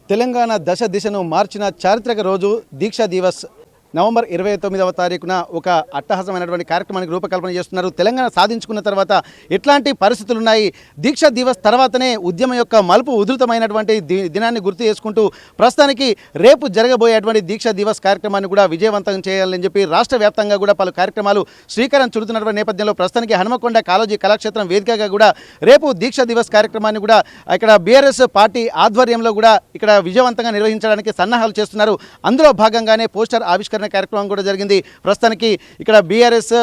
తెలంగాణ దశ దిశను మార్చిన చారిత్రక రోజు దీక్షా దివస్ నవంబర్ 29వ తారీఖున ఒక అట్టహాసమైనటువంటి కార్యక్రమానికి రూపకల్పన చేస్తున్నారు. తెలంగాణ సాధించుకున్న తర్వాత ఎట్లాంటి పరిస్థితులు ఉన్నాయి, దీక్షా దివస్ తర్వాతనే ఉద్యమం యొక్క మలుపు ఉధృతమైనటువంటి దినాన్ని గుర్తు చేసుకుంటూ ప్రస్తుతానికి రేపు జరగబోయేటువంటి దీక్షా దివస్ కార్యక్రమాన్ని కూడా విజయవంతం చేయాలని చెప్పి రాష్ట్ర వ్యాప్తంగా కూడా పలు కార్యక్రమాలు శ్రీకారం చుడుతున్నటువంటి నేపథ్యంలో ప్రస్తుతానికి హనుమకొండ కాళోజీ కళాక్షేత్రం వేదికగా కూడా రేపు దీక్షా దివస్ కార్యక్రమాన్ని కూడా ఇక్కడ బీఆర్ఎస్ పార్టీ ఆధ్వర్యంలో కూడా ఇక్కడ విజయవంతంగా నిర్వహించడానికి సన్నాహాలు చేస్తున్నారు. అందులో భాగంగానే పోస్టర్ ఆవిష్కరణ కార్యక్రమం కూడా జరిగింది. ప్రస్తుతానికి ఇక్కడ బీఆర్ఎస్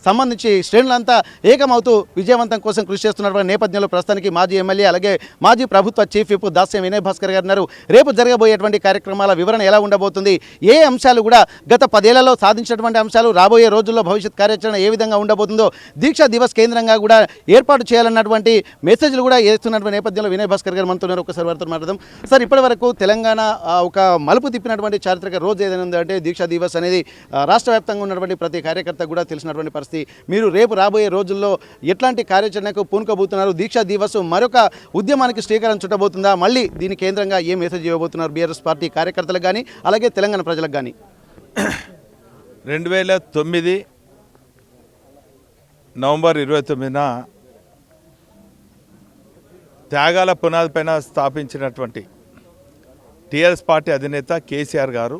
సంబంధించి శ్రేణులంతా ఏకమవుతూ విజయవంతం కోసం కృషి చేస్తున్నటువంటి నేపథ్యంలో ప్రస్తుతానికి మాజీ ఎమ్మెల్యే అలాగే మాజీ ప్రభుత్వ చీఫ్ విప్ దాస్యం వినయ్ భాస్కర్ గారు ఉన్నారు. రేపు జరగబోయేటువంటి కార్యక్రమాల వివరణ ఎలా ఉండబోతుంది, ఏ అంశాలు కూడా గత 10 ఏళ్లలో సాధించినటువంటి అంశాలు రాబోయే రోజుల్లో భవిష్యత్ కార్యాచరణ ఏ విధంగా ఉండబోతుందో దీక్షా దివస్ కేంద్రంగా కూడా ఏర్పాటు చేయాలన్నటువంటి మెసేజ్లు కూడా వేస్తున్నటువంటి నేపథ్యంలో వినయ్ భాస్కర్ గారు మనతో ఒకసారి వారితో మాట్లాడదాం. సార్, ఇప్పటి వరకు తెలంగాణ ఒక మలుపు తిప్పినటువంటి చారిత్రక రోజు ఏదైనా ఉందంటే దీక్షా దివస్ అనేది రాష్ట్ర వ్యాప్తంగా ఉన్నటువంటి ప్రతి కార్యకర్త కూడా తెలిసినటువంటి పరిస్థితి. మీరు రేపు రాబోయే రోజుల్లో ఎట్లాంటి కార్యాచరణకు పూనుకోబోతున్నారు? దీక్షా దివస్ మరొక ఉద్యమానికి శ్రీకారం చుట్టబోతుందా? మళ్ళీ దీని కేంద్రంగా ఏ మెసేజ్ ఇవ్వబోతున్నారు బీఆర్ఎస్ పార్టీ కార్యకర్తలకు కానీ అలాగే తెలంగాణ ప్రజలకు కానీ? 2009 నవంబర్ 29న త్యాగాల పునాది పైన స్థాపించినటువంటి టీఆర్ఎస్ పార్టీ అధినేత కేసీఆర్ గారు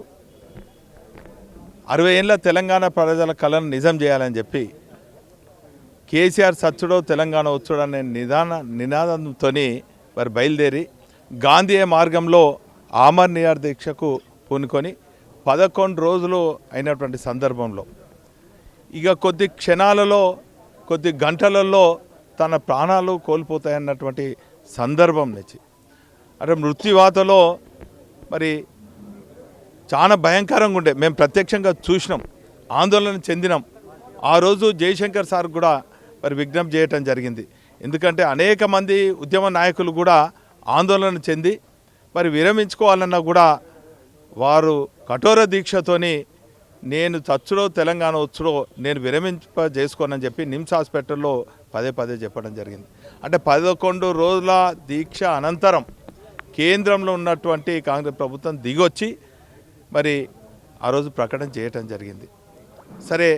60 ఏళ్ళ తెలంగాణ ప్రజల కళను నిజం చేయాలని చెప్పి కేసీఆర్ సచ్చుడో తెలంగాణ వచ్చుడో అనే నినాదంతో వారు బయలుదేరి గాంధీ మార్గంలో ఆమర్ నిరాహార దీక్షకు పూనుకొని 11 రోజులు అయినటువంటి సందర్భంలో ఇక కొద్ది క్షణాలలో కొద్ది గంటలలో తన ప్రాణాలు కోల్పోతాయన్నటువంటి సందర్భం నుంచి అంటే మృత్యువాతలో మరి చాలా భయంకరంగా ఉండే మేము ప్రత్యక్షంగా చూసినాం, ఆందోళన చెందినాం. ఆ రోజు జయశంకర్ సార్ కూడా మరి విజ్ఞప్తి చేయటం జరిగింది. ఎందుకంటే అనేక మంది ఉద్యమ నాయకులు కూడా ఆందోళన చెంది మరి విరమించుకోవాలన్నా కూడా వారు కఠోర దీక్షతోని నేను చచ్చుడో తెలంగాణ వచ్చుడో నేను చేసుకోనని చెప్పి నిమ్స్ హాస్పిటల్లో పదే చెప్పడం జరిగింది. అంటే 11 రోజుల దీక్ష అనంతరం కేంద్రంలో ఉన్నటువంటి కాంగ్రెస్ ప్రభుత్వం దిగొచ్చి మరి ఆ రోజు ప్రకటన చేయటం జరిగింది. సరే,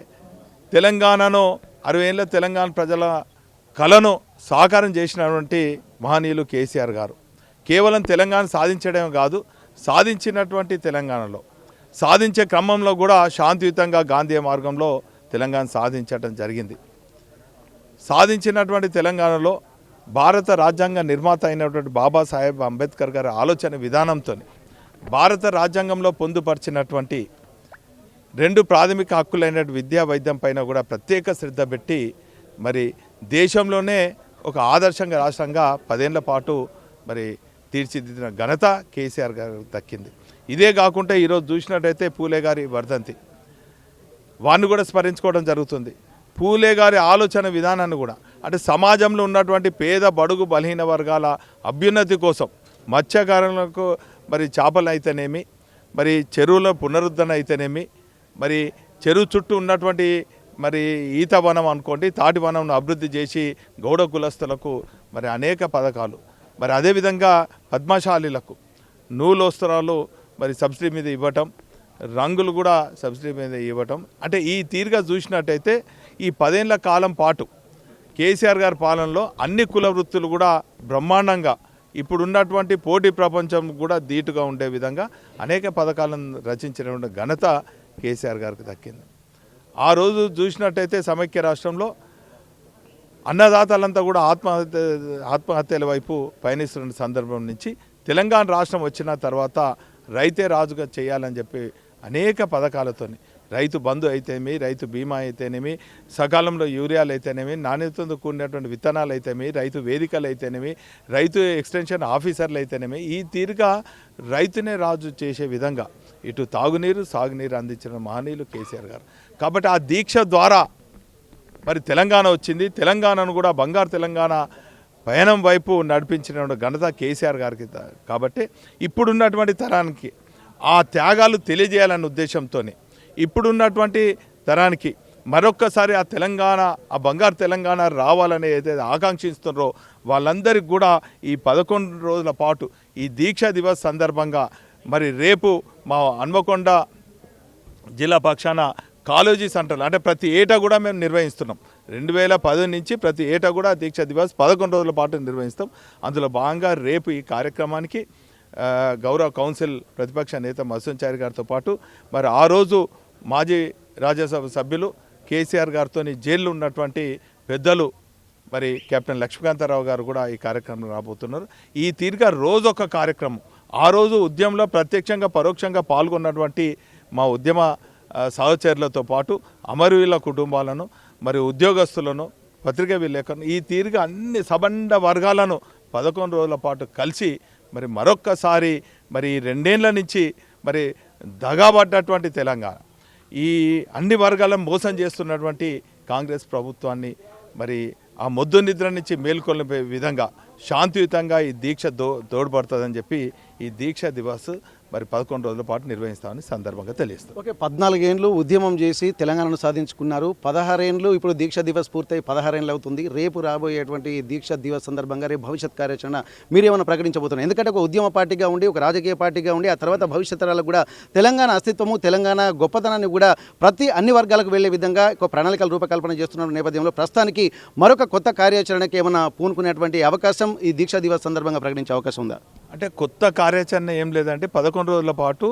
తెలంగాణను 60 ఏళ్ళ తెలంగాణ ప్రజల కళను సాకారం చేసినటువంటి మహనీయులు కేసీఆర్ గారు కేవలం తెలంగాణ సాధించడమే కాదు, సాధించినటువంటి తెలంగాణలో సాధించే క్రమంలో కూడా శాంతియుతంగా గాంధీ మార్గంలో తెలంగాణ సాధించడం జరిగింది. సాధించినటువంటి తెలంగాణలో భారత రాజ్యాంగ నిర్మాత అయినటువంటి బాబాసాహెబ్ అంబేద్కర్ గారి ఆలోచన విధానంతో భారత రాజ్యాంగంలో పొందుపరిచినటువంటి 2 ప్రాథమిక హక్కులైన విద్యా వైద్యం పైన కూడా ప్రత్యేక శ్రద్ధ పెట్టి మరి దేశంలోనే ఒక ఆదర్శంగా రాష్ట్రంగా 10 ఏళ్ల పాటు మరి తీర్చిదిద్దిన ఘనత కేసీఆర్ గారికి దక్కింది. ఇదే కాకుండా ఈరోజు చూసినట్టయితే పూలే గారి వర్ధంతి, వారిని కూడా స్మరించుకోవడం జరుగుతుంది. పూలే గారి ఆలోచన విధానాన్ని కూడా అంటే సమాజంలో ఉన్నటువంటి పేద బడుగు బలహీన వర్గాల అభ్యున్నతి కోసం మత్స్యకారులకు మరి చేపలు అయితేనేమి, మరి చెరువుల పునరుద్ధరణ అయితేనేమి, మరి చెరువు చుట్టూ ఉన్నటువంటి మరి ఈత వనం అనుకోండి, తాటి వనంను అభివృద్ధి చేసి గౌడ కులస్తులకు మరి అనేక పథకాలు, మరి అదేవిధంగా పద్మశాలీలకు నూలు వస్త్రాలు మరి సబ్సిడీ మీద ఇవ్వటం, రంగులు కూడా సబ్సిడీ మీద ఇవ్వటం. అంటే ఈ తీరుగా చూసినట్టయితే ఈ 10 ఏళ్ల కాలం పాటు కేసీఆర్ గారి పాలనలో అన్ని కుల వృత్తులు కూడా బ్రహ్మాండంగా ఇప్పుడున్నటువంటి పోటీ ప్రపంచం కూడా ధీటుగా ఉండే విధంగా అనేక పథకాలను రచించినటువంటి ఘనత కేసీఆర్ గారికి దక్కింది. ఆ రోజు చూసినట్టయితే సమైక్య రాష్ట్రంలో అన్నదాతలంతా కూడా ఆత్మహత్యల వైపు పయనిస్తున్న సందర్భం నుంచి తెలంగాణ రాష్ట్రం వచ్చిన తర్వాత రైతే రాజుగా చేయాలని చెప్పి అనేక పథకాలతోని రైతు బంధు అయితేనేమి, రైతు బీమా అయితేనేమి, సకాలంలో యూరియాలు అయితేనేమి, నాణ్యతతో కూడినటువంటి విత్తనాలు అయితేనేమి, రైతు వేదికలు అయితేనేమి, రైతు ఎక్స్టెన్షన్ ఆఫీసర్లు అయితేనేమి, ఈ తీరుగా రైతునే రాజు చేసే విధంగా ఇటు తాగునీరు సాగునీరు అందించిన మహనీయులు కేసీఆర్ గారు. కాబట్టి ఆ దీక్ష ద్వారా మరి తెలంగాణ వచ్చింది. తెలంగాణను కూడా బంగారు తెలంగాణ పయనం వైపు నడిపించిన ఘనత కేసీఆర్ గారికి. కాబట్టి ఇప్పుడున్నటువంటి తరానికి ఆ త్యాగాలు తెలియజేయాలన్న ఉద్దేశంతో ఇప్పుడున్నటువంటి తరానికి మరొక్కసారి ఆ తెలంగాణ, ఆ బంగారు తెలంగాణ రావాలని ఏదైతే ఆకాంక్షిస్తున్నారో వాళ్ళందరికీ కూడా ఈ 11 రోజుల పాటు ఈ దీక్షా దివస్ సందర్భంగా మరి రేపు మా హన్మకొండ జిల్లా పక్షాన కాలేజీ సెంటర్లు అంటే ప్రతి ఏటా కూడా మేము నిర్వహిస్తున్నాం. 2010 నుంచి ప్రతి ఏటా కూడా దీక్షా దివస్ 11 రోజుల పాటు నిర్వహిస్తాం. అందులో భాగంగా రేపు ఈ కార్యక్రమానికి గౌరవ కౌన్సిల్ ప్రతిపక్ష నేత మసూద్ చారి గారితో పాటు మరి ఆ రోజు మాజీ రాజ్యసభ సభ్యులు కేసీఆర్ గారితో జైల్లో ఉన్నటువంటి పెద్దలు మరి కెప్టెన్ లక్ష్మీకాంతారావు గారు కూడా ఈ కార్యక్రమం రాబోతున్నారు. ఈ తీరుగా రోజొక కార్యక్రమం. ఆ రోజు ఉద్యమంలో ప్రత్యక్షంగా పరోక్షంగా పాల్గొన్నటువంటి మా ఉద్యమ సహచరులతో పాటు అమరవీరుల కుటుంబాలను మరి ఉద్యోగస్తులను పత్రికా విలేకరులను ఈ తీరుగా అన్ని సబండ వర్గాలను 11 రోజుల పాటు కలిసి మరి మరొక్కసారి మరి 2 ఏళ్ల నుంచి మరి దగాబడ్డటువంటి తెలంగాణ ఈ అన్ని వర్గాలను మోసం చేస్తున్నటువంటి కాంగ్రెస్ ప్రభుత్వాన్ని మరి ఆ మొద్దు నిద్ర నుంచి మేల్కొల్పే విధంగా శాంతియుతంగా ఈ దీక్ష తోడ్పడుతుందని చెప్పి ఈ దీక్ష దివస్ మరి 11 రోజుల పాటు నిర్వహిస్తామని సందర్భంగా తెలియస్తుంది. ఓకే, 14 ఏళ్ళు ఉద్యమం చేసి తెలంగాణను సాధించుకున్నారు. 16 ఏళ్ళు ఇప్పుడు దీక్ష దివస్ పూర్తయి 16 ఏళ్ళు అవుతుంది. రేపు రాబోయేటువంటి దీక్ష దివస్ సందర్భంగా రేపు భవిష్యత్ కార్యాచరణ మీరేమైనా ప్రకటించబోతున్నారు? ఎందుకంటే ఒక ఉద్యమ పార్టీగా ఉండి ఒక రాజకీయ పార్టీగా ఉండి ఆ తర్వాత భవిష్యత్ తరాలకు కూడా తెలంగాణ అస్తిత్వము తెలంగాణ గొప్పతనాన్ని కూడా అన్ని వర్గాలకు వెళ్లే విధంగా ఒక ప్రణాళికల రూపకల్పన చేస్తున్న నేపథ్యంలో ప్రస్తుతానికి మరొక కొత్త కార్యాచరణకి ఏమైనా పూనుకునేటువంటి అవకాశం ఈ దీక్షా దివస్ సందర్భంగా ప్రకటించే అవకాశం ఉందా? అంటే కొత్త కార్యాచరణ ఏం లేదంటే 11 రోజుల పాటు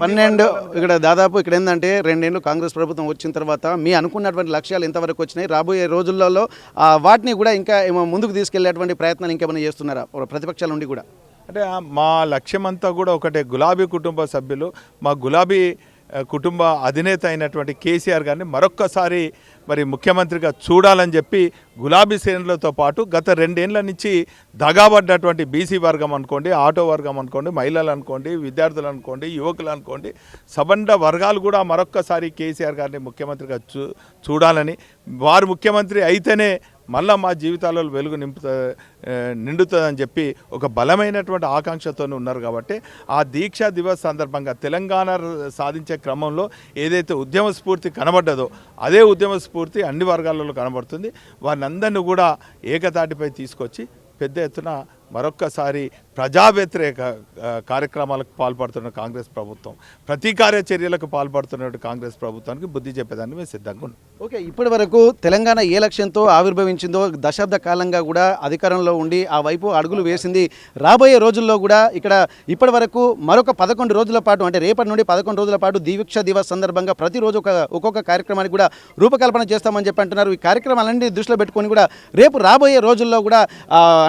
12 ఇక్కడ దాదాపు ఇక్కడ ఏంటంటే 2 ఏళ్ళు కాంగ్రెస్ ప్రభుత్వం వచ్చిన తర్వాత మీ అనుకున్నటువంటి లక్ష్యాలు ఎంతవరకు వచ్చినాయి, రాబోయే రోజులలో వాటిని కూడా ఇంకా ముందుకు తీసుకెళ్లేటువంటి ప్రయత్నాలు ఇంకేమైనా చేస్తున్నారా ప్రతిపక్షాల నుండి కూడా? అంటే మా లక్ష్యం అంతా కూడా ఒకటే, గులాబీ కుటుంబ సభ్యులు మా గులాబీ కుటుంబ అధినేత అయినటువంటి కేసీఆర్ గారిని మరొక్కసారి మరి ముఖ్యమంత్రిగా చూడాలని చెప్పి గులాబీ శ్రేణులతో పాటు గత 2 ఏళ్ల నుంచి దగాబడ్డటువంటి బీసీ వర్గం అనుకోండి, ఆటో వర్గం అనుకోండి, మహిళలు అనుకోండి, విద్యార్థులు అనుకోండి, యువకులు అనుకోండి, సబండ వర్గాలు కూడా మరొక్కసారి కేసీఆర్ గారిని ముఖ్యమంత్రిగా చూడాలని, వారు ముఖ్యమంత్రి అయితేనే మళ్ళా మా జీవితాలలో వెలుగు నిండుతుందని చెప్పి ఒక బలమైనటువంటి ఆకాంక్షతో ఉన్నారు. కాబట్టి ఆ దీక్షా దివస్ సందర్భంగా తెలంగాణ సాధించే క్రమంలో ఏదైతే ఉద్యమ స్ఫూర్తి కనబడ్డదో అదే ఉద్యమ స్ఫూర్తి అన్ని వర్గాలలో కనబడుతుంది. వారిని అందరినీ కూడా ఏకతాటిపై తీసుకొచ్చి పెద్ద ఎత్తున మరొక్కసారి ప్రజా వ్యతిరేక కార్యక్రమాలకు పాల్పడుతున్న కాంగ్రెస్ ప్రభుత్వం, ప్రతీకార చర్యలకు పాల్పడుతున్న కాంగ్రెస్ ప్రభుత్వానికి బుద్ధి చెప్పేదాన్ని మేము సిద్ధంగా ఉన్నాం. ఓకే, ఇప్పటి వరకు తెలంగాణ ఏ లక్ష్యంతో ఆవిర్భవించిందో దశాబ్ద కాలంగా కూడా అధికారంలో ఉండి ఆ వైపు అడుగులు వేసింది. రాబోయే రోజుల్లో కూడా ఇక్కడ ఇప్పటి వరకు మరొక 11 రోజుల పాటు అంటే రేపటి నుండి 11 రోజుల పాటు దీక్ష దివస్ సందర్భంగా ప్రతిరోజు ఒక్కొక్క కార్యక్రమానికి కూడా రూపకల్పన చేస్తామని చెప్పి అంటున్నారు. ఈ కార్యక్రమాలన్నీ దృష్టిలో పెట్టుకొని కూడా రేపు రాబోయే రోజుల్లో కూడా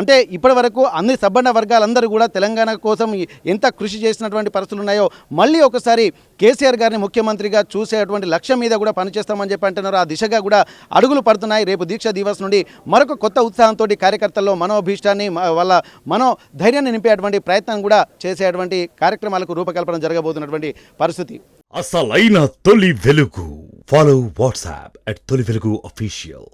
అంటే ఇప్పటి వరకు అన్ని సబ్బండ వర్గాలందరూ కూడా తెలంగాణ కోసం ఎంత కృషి చేసినటువంటి పరిస్థితులు ఉన్నాయో మళ్ళీ ఒకసారి కేసీఆర్ గారిని ముఖ్యమంత్రిగా చూసేటువంటి లక్ష్యం మీద కూడా పనిచేస్తామని చెప్పి అంటున్నారు. ఆ దిశగా కూడా అడుగులు పడుతున్నాయి. రేపు దీక్షా దివస్ నుండి మరొక కొత్త ఉత్సాహంతో కార్యకర్తల్లో మనోభీష్టాన్ని వాళ్ళ ధైర్యాన్ని నింపేటువంటి ప్రయత్నం కూడా చేసేటువంటి కార్యక్రమాలకు రూపకల్పన జరగబోతున్నటువంటి పరిస్థితి. అసలైన తొలి వెలుగు. ఫాలో వాట్సాప్ @తొలి వెలుగు official.